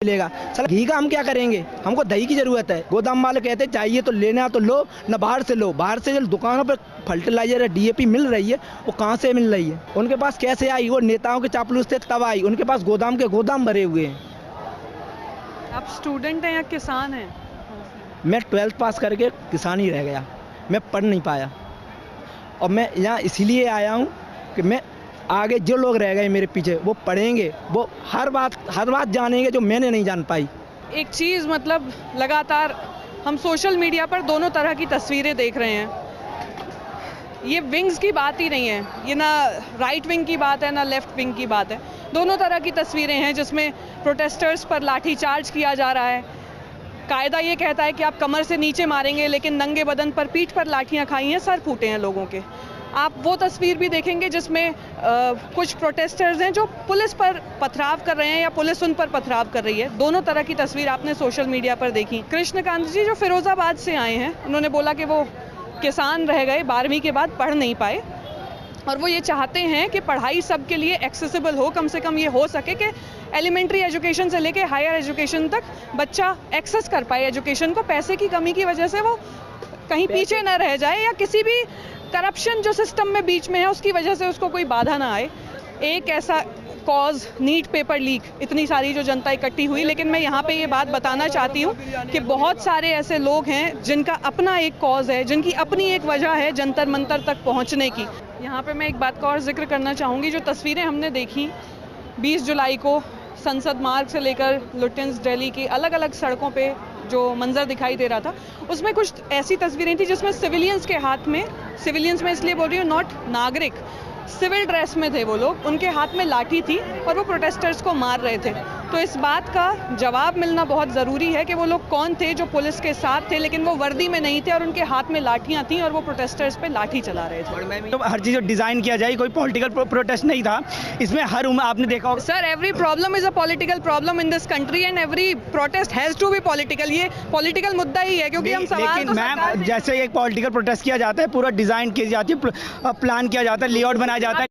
मिलेगा। सर घी का हम क्या करेंगे, हमको दही की ज़रूरत है। गोदाम वाले कहते हैं चाहिए तो लेना तो लो, ना बाहर से लो। बाहर से जो दुकानों पर फर्टिलाइजर है, DAP मिल रही है, वो कहाँ से मिल रही है? उनके पास कैसे आई? वो नेताओं के चापलूस थे तब आई। उनके पास गोदाम के गोदाम भरे हुए हैं। आप स्टूडेंट हैं या किसान हैं? मैं 12th पास करके किसान ही रह गया, मैं पढ़ नहीं पाया। और मैं यहाँ इसीलिए आया हूँ कि मैं आगे जो लोग रह गए मेरे पीछे वो पढ़ेंगे, वो हर बात जानेंगे जो मैंने नहीं जान पाई। एक चीज़ मतलब लगातार हम सोशल मीडिया पर दोनों तरह की तस्वीरें देख रहे हैं। ये विंग्स की बात ही नहीं है, ये ना राइट विंग की बात है ना लेफ्ट विंग की बात है। दोनों तरह की तस्वीरें हैं जिसमें प्रोटेस्टर्स पर लाठीचार्ज किया जा रहा है। कायदा ये कहता है कि आप कमर से नीचे मारेंगे, लेकिन नंगे बदन पर पीठ पर लाठियां खाई हैं, सर फूटे हैं लोगों के। आप वो तस्वीर भी देखेंगे जिसमें कुछ प्रोटेस्टर्स हैं जो पुलिस पर पथराव कर रहे हैं या पुलिस उन पर पथराव कर रही है। दोनों तरह की तस्वीर आपने सोशल मीडिया पर देखी। कृष्णकांत जी जो फिरोजाबाद से आए हैं, उन्होंने बोला कि वो किसान रह गए, 12वीं के बाद पढ़ नहीं पाए, और वो ये चाहते हैं कि पढ़ाई सबके लिए एक्सेसिबल हो। कम से कम ये हो सके कि एलिमेंट्री एजुकेशन से लेके हायर एजुकेशन तक बच्चा एक्सेस कर पाए एजुकेशन को। पैसे की कमी की वजह से वो कहीं पीछे न रह जाए या किसी भी करप्शन जो सिस्टम में बीच में है उसकी वजह से उसको कोई बाधा ना आए। एक ऐसा कॉज नीट पेपर लीक, इतनी सारी जो जनता इकट्ठी हुई, लेकिन मैं यहाँ पे ये बात बताना चाहती हूँ कि बहुत सारे ऐसे लोग हैं जिनका अपना एक कॉज है, जिनकी अपनी एक वजह है जंतर मंतर तक पहुँचने की। यहाँ पे मैं एक बात का और जिक्र करना चाहूँगी, जो तस्वीरें हमने देखी 20 जुलाई को संसद मार्ग से लेकर लुटियंस दिल्ली की अलग अलग सड़कों पे जो मंजर दिखाई दे रहा था, उसमें कुछ ऐसी तस्वीरें थी जिसमें सिविलियंस के हाथ में, सिविलियंस में इसलिए बोल रही हूँ, नॉट नागरिक, सिविल ड्रेस में थे वो लोग, उनके हाथ में लाठी थी और वो प्रोटेस्टर्स को मार रहे थे। तो इस बात का जवाब मिलना बहुत ज़रूरी है कि वो लोग कौन थे जो पुलिस के साथ थे लेकिन वो वर्दी में नहीं थे और उनके हाथ में लाठियां थीं और वो प्रोटेस्टर्स पे लाठी चला रहे थे। तो हर चीज़ डिज़ाइन किया जाए, कोई पॉलिटिकल प्रोटेस्ट नहीं था इसमें। हर उम्र आपने देखा होगा sir, every problem is a political problem in this country and every protest has to be political. ये पॉलिटिकल मुद्दा ही है क्योंकि हम सवाल लेकिन मैम जैसे एक पॉलिटिकल प्रोटेस्ट किया जाता है, पूरा डिज़ाइन की जाती है, प्लान किया जाता है, लेआउट बनाया जाता है।